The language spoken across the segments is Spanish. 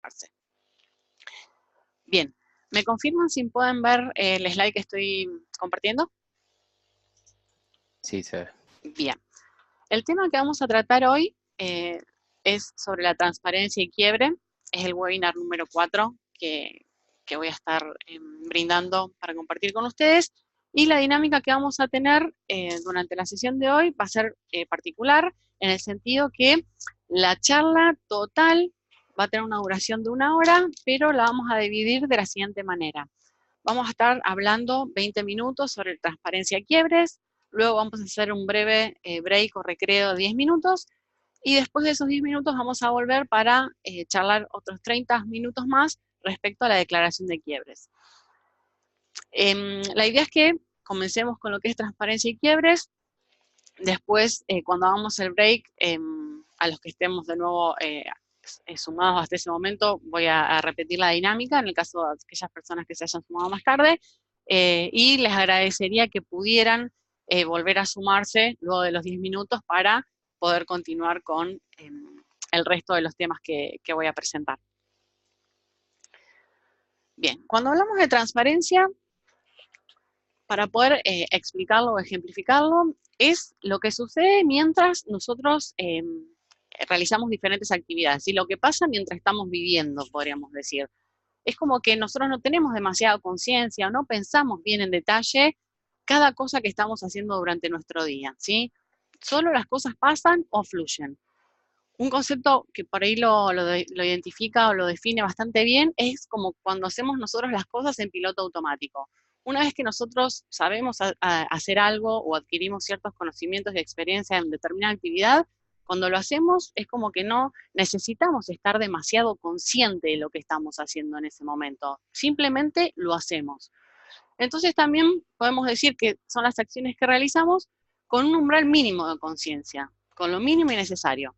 relajarse. Bien, ¿me confirman si pueden ver el slide que estoy compartiendo? Sí, se ve. Bien. El tema que vamos a tratar hoy es sobre la transparencia y quiebre. Es el webinar número 4 que voy a estar brindando para compartir con ustedes. Y la dinámica que vamos a tener durante la sesión de hoy va a ser particular, en el sentido que la charla total va a tener una duración de 1 hora, pero la vamos a dividir de la siguiente manera. Vamos a estar hablando 20 minutos sobre transparencia y quiebres, luego vamos a hacer un breve break o recreo de 10 minutos, y después de esos 10 minutos vamos a volver para charlar otros 30 minutos más respecto a la declaración de quiebres. La idea es que comencemos con lo que es transparencia y quiebres. Después, cuando hagamos el break, a los que estemos de nuevo sumados hasta ese momento, voy a repetir la dinámica en el caso de aquellas personas que se hayan sumado más tarde, y les agradecería que pudieran volver a sumarse luego de los 10 minutos para poder continuar con el resto de los temas que voy a presentar. Bien, cuando hablamos de transparencia, para poder explicarlo o ejemplificarlo, es lo que sucede mientras nosotros realizamos diferentes actividades, y lo que pasa mientras estamos viviendo, podríamos decir. Es como que nosotros no tenemos demasiada conciencia, no pensamos bien en detalle cada cosa que estamos haciendo durante nuestro día, ¿sí? Solo las cosas pasan o fluyen. Un concepto que por ahí lo identifica o lo define bastante bien es como cuando hacemos nosotros las cosas en piloto automático. Una vez que nosotros sabemos hacer algo o adquirimos ciertos conocimientos y experiencia en determinada actividad, cuando lo hacemos es como que no necesitamos estar demasiado consciente de lo que estamos haciendo en ese momento. Simplemente lo hacemos. Entonces también podemos decir que son las acciones que realizamos con un umbral mínimo de conciencia, con lo mínimo y necesario.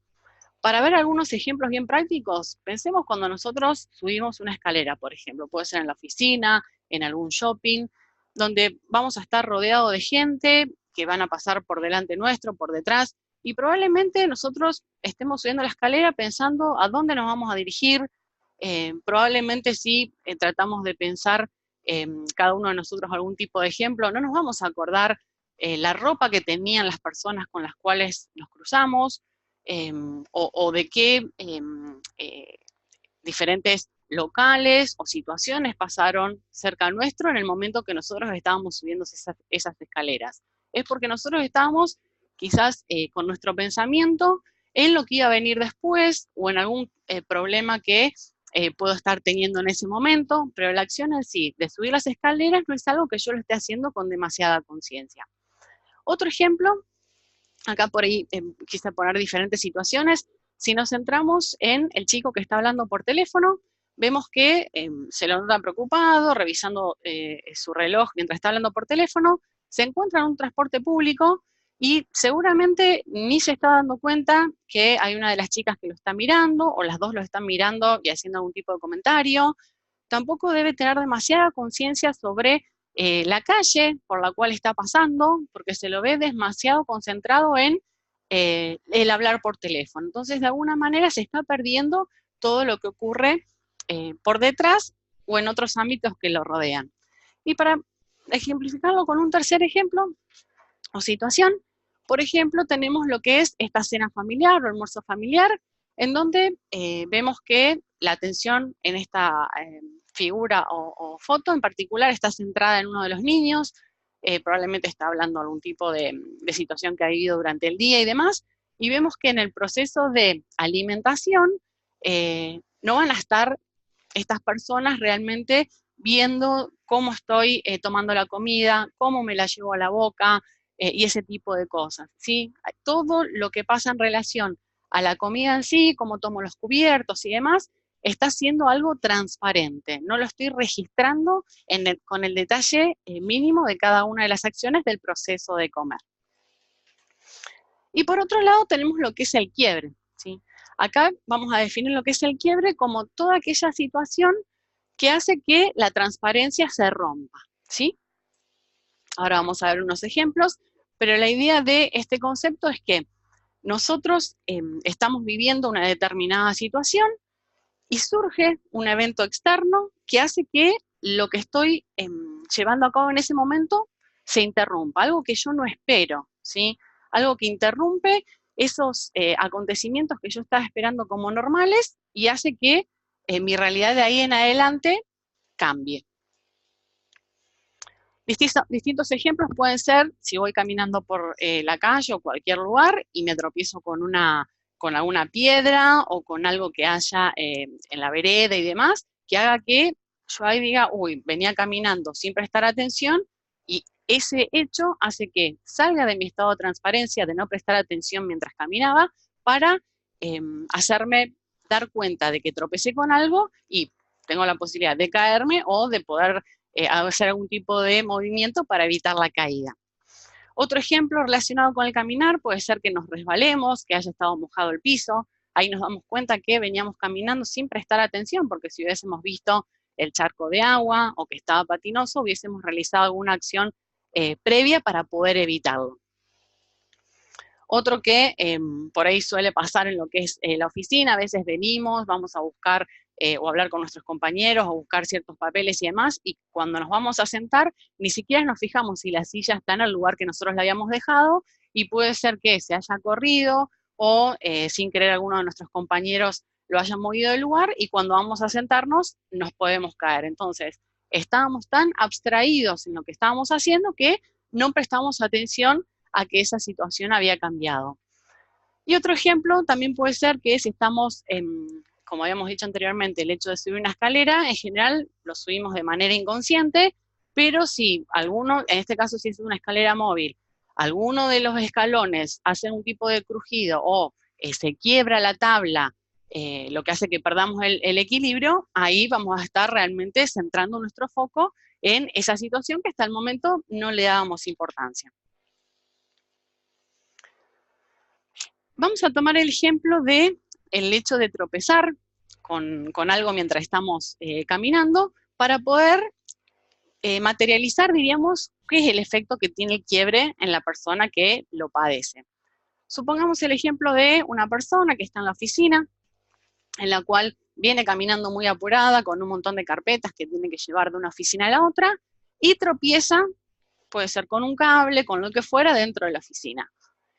Para ver algunos ejemplos bien prácticos, pensemos cuando nosotros subimos una escalera, por ejemplo, puede ser en la oficina, en algún shopping, donde vamos a estar rodeados de gente que van a pasar por delante nuestro, por detrás, y probablemente nosotros estemos subiendo la escalera pensando a dónde nos vamos a dirigir. Probablemente si tratamos de pensar cada uno de nosotros algún tipo de ejemplo, no nos vamos a acordar la ropa que tenían las personas con las cuales nos cruzamos, o de qué diferentes locales o situaciones pasaron cerca nuestro en el momento que nosotros estábamos subiendo esas escaleras. Es porque nosotros estábamos quizás con nuestro pensamiento en lo que iba a venir después o en algún problema que puedo estar teniendo en ese momento, pero la acción en sí de subir las escaleras no es algo que yo lo esté haciendo con demasiada conciencia. Otro ejemplo, acá por ahí quise poner diferentes situaciones. Si nos centramos en el chico que está hablando por teléfono, vemos que se lo nota preocupado, revisando su reloj mientras está hablando por teléfono, se encuentra en un transporte público y seguramente ni se está dando cuenta que hay una de las chicas que lo está mirando, o las dos lo están mirando y haciendo algún tipo de comentario. Tampoco debe tener demasiada conciencia sobre la calle por la cual está pasando, porque se lo ve demasiado concentrado en el hablar por teléfono. Entonces, de alguna manera se está perdiendo todo lo que ocurre por detrás o en otros ámbitos que lo rodean. Y para ejemplificarlo con un tercer ejemplo o situación, por ejemplo, tenemos lo que es esta cena familiar o almuerzo familiar, en donde vemos que la atención en esta figura o foto en particular está centrada en uno de los niños, probablemente está hablando algún tipo de situación que ha vivido durante el día y demás, y vemos que en el proceso de alimentación no van a estar estas personas realmente viendo cómo estoy tomando la comida, cómo me la llevo a la boca, y ese tipo de cosas, ¿sí? Todo lo que pasa en relación a la comida en sí, cómo tomo los cubiertos y demás, está siendo algo transparente. No lo estoy registrando con el detalle mínimo de cada una de las acciones del proceso de comer. Y por otro lado tenemos lo que es el quiebre, ¿sí? Acá vamos a definir lo que es el quiebre como toda aquella situación que hace que la transparencia se rompa, ¿sí? Ahora vamos a ver unos ejemplos, pero la idea de este concepto es que nosotros estamos viviendo una determinada situación y surge un evento externo que hace que lo que estoy llevando a cabo en ese momento se interrumpa, algo que yo no espero, ¿sí? Algo que interrumpe esos acontecimientos que yo estaba esperando como normales y hace que mi realidad de ahí en adelante cambie. Distintos ejemplos pueden ser si voy caminando por la calle o cualquier lugar y me tropiezo con alguna piedra o con algo que haya en la vereda y demás, que haga que yo ahí diga, uy, venía caminando sin prestar atención y ese hecho hace que salga de mi estado de transparencia, de no prestar atención mientras caminaba, para hacerme dar cuenta de que tropecé con algo y tengo la posibilidad de caerme o de poder hacer algún tipo de movimiento para evitar la caída. Otro ejemplo relacionado con el caminar puede ser que nos resbalemos, que haya estado mojado el piso. Ahí nos damos cuenta que veníamos caminando sin prestar atención, porque si hubiésemos visto el charco de agua o que estaba patinoso, hubiésemos realizado alguna acción previa para poder evitarlo. Otro que por ahí suele pasar en lo que es la oficina, a veces venimos, vamos a buscar o hablar con nuestros compañeros o buscar ciertos papeles y demás, y cuando nos vamos a sentar, ni siquiera nos fijamos si la silla está en el lugar que nosotros la habíamos dejado, y puede ser que se haya corrido o sin querer alguno de nuestros compañeros lo haya movido del lugar, y cuando vamos a sentarnos nos podemos caer. Entonces, estábamos tan abstraídos en lo que estábamos haciendo que no prestamos atención a que esa situación había cambiado. Y otro ejemplo también puede ser que si estamos, como habíamos dicho anteriormente, el hecho de subir una escalera, en general lo subimos de manera inconsciente, pero si alguno, en este caso si es una escalera móvil, alguno de los escalones hace un tipo de crujido o se quiebra la tabla, lo que hace que perdamos el equilibrio, ahí vamos a estar realmente centrando nuestro foco en esa situación que hasta el momento no le dábamos importancia. Vamos a tomar el ejemplo de el hecho de tropezar con algo mientras estamos caminando para poder materializar, diríamos, qué es el efecto que tiene el quiebre en la persona que lo padece. Supongamos el ejemplo de una persona que está en la oficina, en la cual viene caminando muy apurada con un montón de carpetas que tiene que llevar de una oficina a la otra y tropieza, puede ser con un cable, con lo que fuera, dentro de la oficina.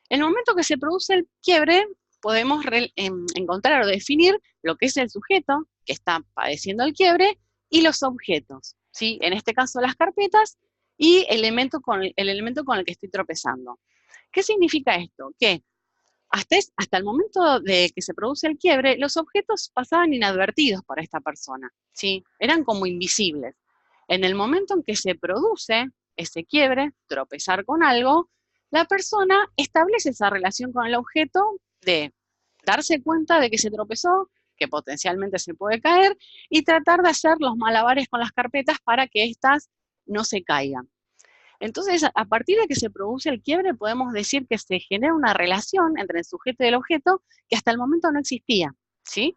En el momento que se produce el quiebre, podemos encontrar o definir lo que es el sujeto que está padeciendo el quiebre y los objetos, ¿sí? En este caso las carpetas y el elemento con el que estoy tropezando. ¿Qué significa esto? Que hasta el momento de que se produce el quiebre, los objetos pasaban inadvertidos para esta persona, ¿sí? Eran como invisibles. En el momento en que se produce ese quiebre, tropezar con algo, la persona establece esa relación con el objeto de darse cuenta de que se tropezó, que potencialmente se puede caer, y tratar de hacer los malabares con las carpetas para que éstas no se caigan. Entonces, a partir de que se produce el quiebre, podemos decir que se genera una relación entre el sujeto y el objeto que hasta el momento no existía, ¿sí?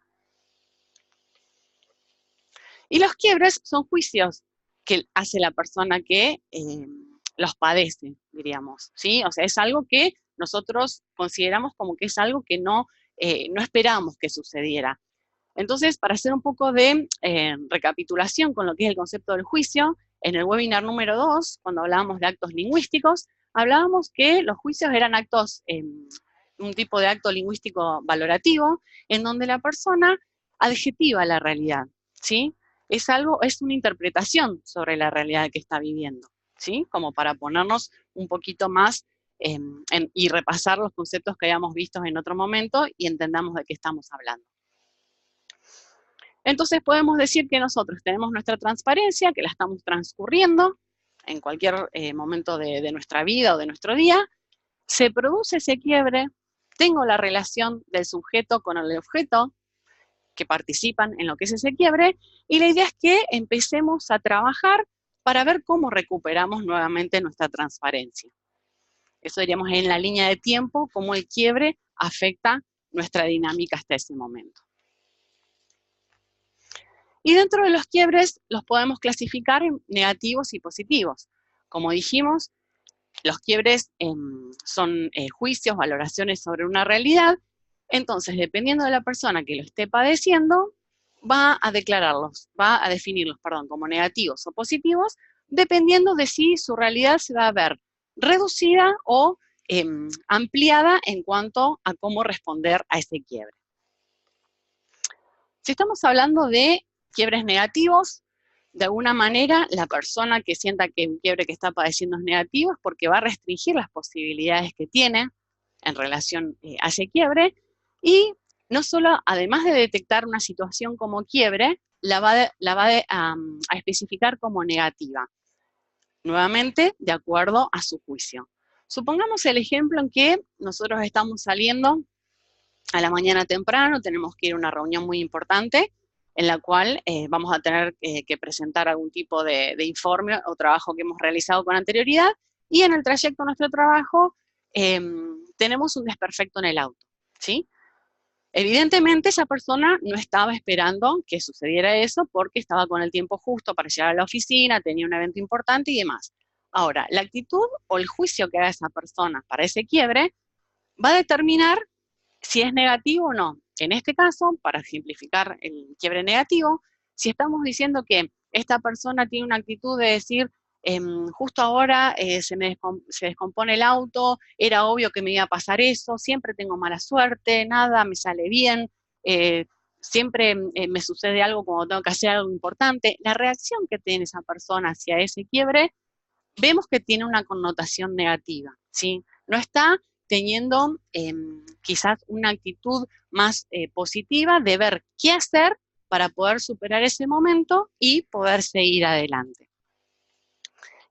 Y los quiebres son juicios que hace la persona que los padece, diríamos, ¿sí? O sea, es algo que nosotros consideramos como que es algo que no esperábamos que sucediera. Entonces, para hacer un poco de recapitulación con lo que es el concepto del juicio, en el webinar número 2, cuando hablábamos de actos lingüísticos, hablábamos que los juicios eran actos, un tipo de acto lingüístico valorativo, en donde la persona adjetiva la realidad, ¿sí? Es una interpretación sobre la realidad que está viviendo, ¿sí? Como para ponernos un poquito más y repasar los conceptos que habíamos visto en otro momento y entendamos de qué estamos hablando. Entonces podemos decir que nosotros tenemos nuestra transparencia, que la estamos transcurriendo en cualquier momento de nuestra vida o de nuestro día, se produce ese quiebre, tengo la relación del sujeto con el objeto que participan en lo que es ese quiebre, y la idea es que empecemos a trabajar para ver cómo recuperamos nuevamente nuestra transparencia. Eso diríamos en la línea de tiempo, cómo el quiebre afecta nuestra dinámica hasta ese momento. Y dentro de los quiebres los podemos clasificar en negativos y positivos. Como dijimos, los quiebres son juicios, valoraciones sobre una realidad. Entonces, dependiendo de la persona que lo esté padeciendo, va a declararlos, va a definirlos, perdón, como negativos o positivos, dependiendo de si su realidad se va a ver reducida o ampliada en cuanto a cómo responder a ese quiebre. Si estamos hablando de quiebres negativos, de alguna manera la persona que sienta que un quiebre que está padeciendo es negativo es porque va a restringir las posibilidades que tiene en relación a ese quiebre, y no solo, además de detectar una situación como quiebre, la va a especificar como negativa, nuevamente de acuerdo a su juicio. Supongamos el ejemplo en que nosotros estamos saliendo a la mañana temprano, tenemos que ir a una reunión muy importante en la cual vamos a tener que presentar algún tipo de informe o trabajo que hemos realizado con anterioridad, y en el trayecto a nuestro trabajo tenemos un desperfecto en el auto, ¿sí? Evidentemente esa persona no estaba esperando que sucediera eso porque estaba con el tiempo justo para llegar a la oficina, tenía un evento importante y demás. Ahora, la actitud o el juicio que haga esa persona para ese quiebre va a determinar si es negativo o no. En este caso, para ejemplificar el quiebre negativo, si estamos diciendo que esta persona tiene una actitud de decir, justo ahora se descompone el auto, era obvio que me iba a pasar eso, siempre tengo mala suerte, nada me sale bien, eh, siempre me sucede algo cuando tengo que hacer algo importante. La reacción que tiene esa persona hacia ese quiebre, vemos que tiene una connotación negativa, ¿sí? No está teniendo quizás una actitud más positiva de ver qué hacer para poder superar ese momento y poder seguir adelante.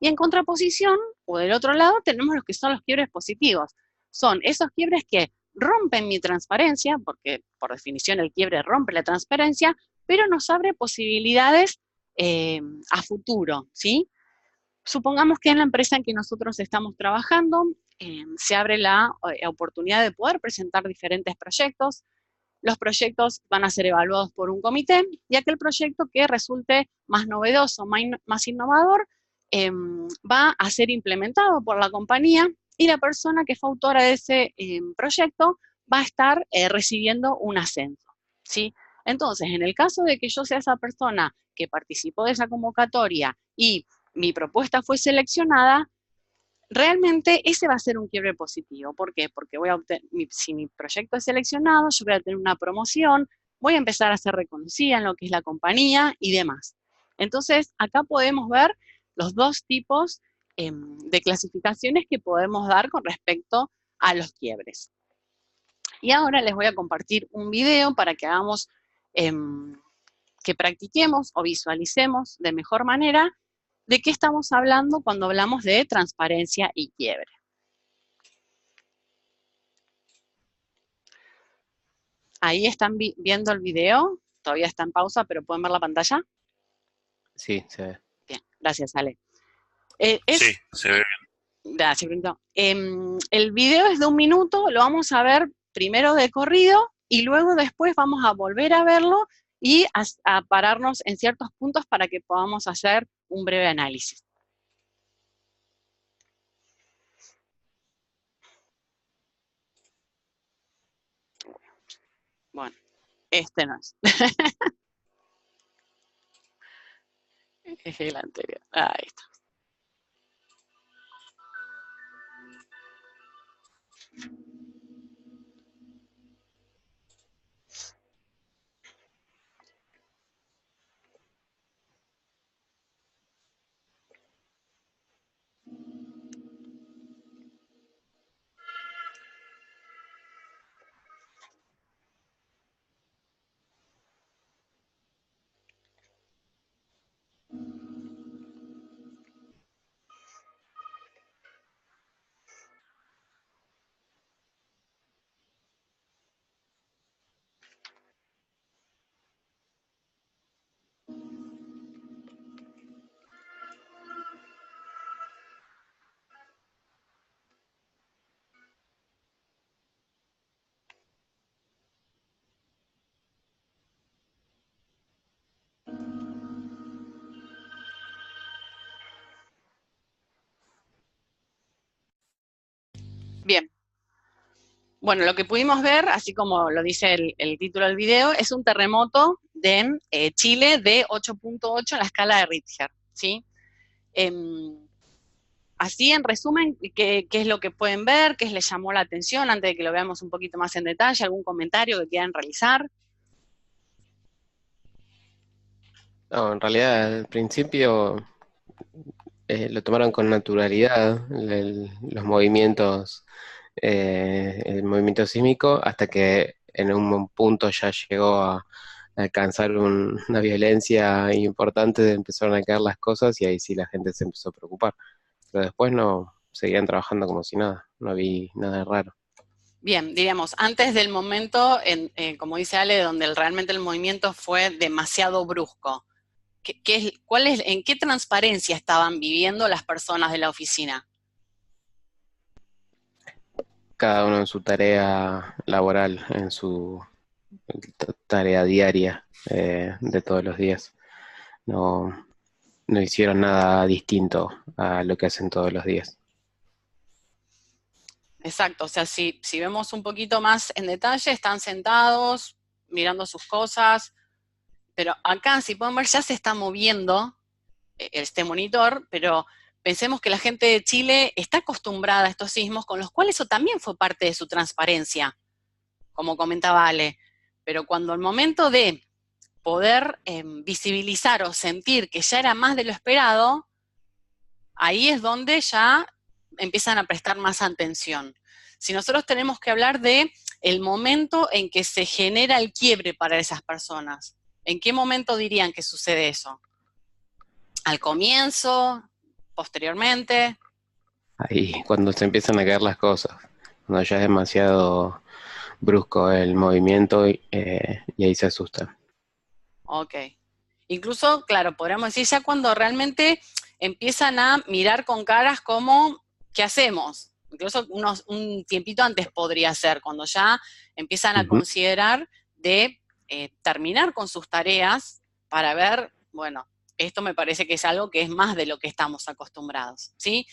Y en contraposición, o del otro lado, tenemos los que son los quiebres positivos. Son esos quiebres que rompen mi transparencia, porque por definición el quiebre rompe la transparencia, pero nos abre posibilidades a futuro, ¿sí? Supongamos que en la empresa en que nosotros estamos trabajando se abre la oportunidad de poder presentar diferentes proyectos. Los proyectos van a ser evaluados por un comité, y aquel proyecto que resulte más novedoso, más innovador, va a ser implementado por la compañía, y la persona que fue autora de ese proyecto va a estar recibiendo un ascenso, ¿sí? Entonces, en el caso de que yo sea esa persona que participó de esa convocatoria y mi propuesta fue seleccionada, realmente ese va a ser un quiebre positivo. ¿Por qué? Porque si mi proyecto es seleccionado, yo voy a tener una promoción, voy a empezar a ser reconocida en lo que es la compañía y demás. Entonces, acá podemos ver los dos tipos de clasificaciones que podemos dar con respecto a los quiebres. Y ahora les voy a compartir un video para que hagamos, que practiquemos o visualicemos de mejor manera de qué estamos hablando cuando hablamos de transparencia y quiebre. Ahí están viendo el video, todavía está en pausa, pero ¿pueden ver la pantalla? Sí, se ve. Bien, gracias, Ale. Sí, se ve bien. Gracias, Brito. El video es de 1 minuto, lo vamos a ver primero de corrido y luego después vamos a volver a verlo y a pararnos en ciertos puntos para que podamos hacer un breve análisis. Bueno, este no es. Es el anterior. Ahí está. Bueno, lo que pudimos ver, así como lo dice el título del video, es un terremoto de Chile de 8.8 en la escala de Richter, ¿sí? Así, en resumen, ¿qué es lo que pueden ver? ¿Qué les llamó la atención antes de que lo veamos un poquito más en detalle? ¿Algún comentario que quieran realizar? No, en realidad al principio lo tomaron con naturalidad los movimientos, el movimiento sísmico, hasta que en un punto ya llegó a alcanzar una violencia importante, empezaron a caer las cosas y ahí sí la gente se empezó a preocupar. Pero después no, seguían trabajando como si nada, no vi nada raro. Bien, diríamos, antes del momento, como dice Ale, donde realmente el movimiento fue demasiado brusco. ¿En qué transparencia estaban viviendo las personas de la oficina? Cada uno en su tarea laboral, en su tarea diaria de todos los días. No, no hicieron nada distinto a lo que hacen todos los días. Exacto, o sea, si vemos un poquito más en detalle, están sentados, mirando sus cosas, pero acá, si pueden ver, ya se está moviendo este monitor, pero pensemos que la gente de Chile está acostumbrada a estos sismos, con los cuales eso también fue parte de su transparencia, como comentaba Ale. Pero cuando el momento de poder visibilizar o sentir que ya era más de lo esperado, ahí es donde ya empiezan a prestar más atención. Si nosotros tenemos que hablar de el momento en que se genera el quiebre para esas personas, ¿en qué momento dirían que sucede eso? ¿Al comienzo? ¿Posteriormente? Ahí, cuando se empiezan a caer las cosas, cuando ya es demasiado brusco el movimiento y ahí se asustan. Ok. Incluso, claro, podríamos decir ya cuando realmente empiezan a mirar con caras como, ¿qué hacemos? Incluso un tiempito antes podría ser, cuando ya empiezan a Ujú. considerar de terminar con sus tareas para ver, bueno, esto me parece que es algo que es más de lo que estamos acostumbrados, ¿sí?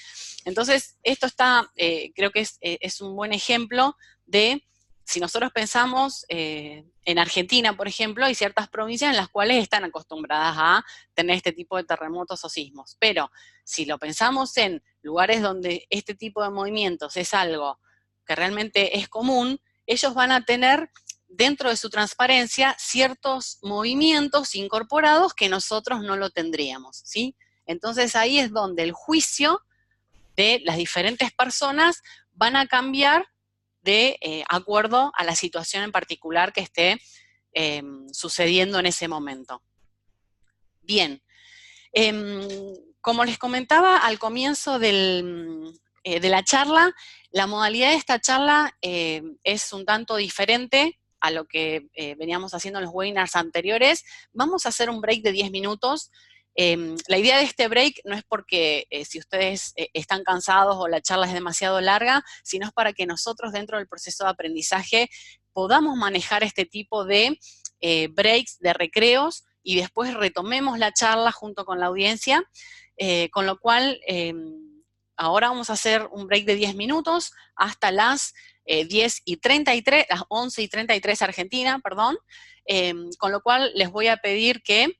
Entonces, esto está, creo que es un buen ejemplo de, si nosotros pensamos en Argentina, por ejemplo, hay ciertas provincias en las cuales están acostumbradas a tener este tipo de terremotos o sismos, pero si lo pensamos en lugares donde este tipo de movimientos es algo que realmente es común, ellos van a tener dentro de su transparencia ciertos movimientos incorporados que nosotros no lo tendríamos, ¿sí? Entonces ahí es donde el juicio de las diferentes personas van a cambiar de acuerdo a la situación en particular que esté sucediendo en ese momento. Bien, como les comentaba al comienzo de la charla, la modalidad de esta charla es un tanto diferente a lo que veníamos haciendo en los webinars anteriores. Vamos a hacer un break de 10 minutos. La idea de este break no es porque si ustedes están cansados o la charla es demasiado larga, sino es para que nosotros dentro del proceso de aprendizaje podamos manejar este tipo de breaks, de recreos, y después retomemos la charla junto con la audiencia, con lo cual ahora vamos a hacer un break de 10 minutos hasta las 10:33, las 11:33 Argentina, perdón, con lo cual les voy a pedir que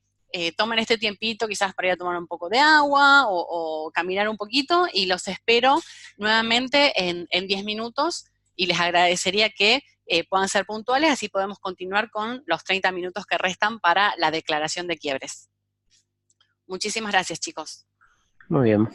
tomen este tiempito quizás para ir a tomar un poco de agua o caminar un poquito, y los espero nuevamente en 10 minutos, y les agradecería que puedan ser puntuales, así podemos continuar con los 30 minutos que restan para la declaración de quiebres. Muchísimas gracias, chicos. Muy bien.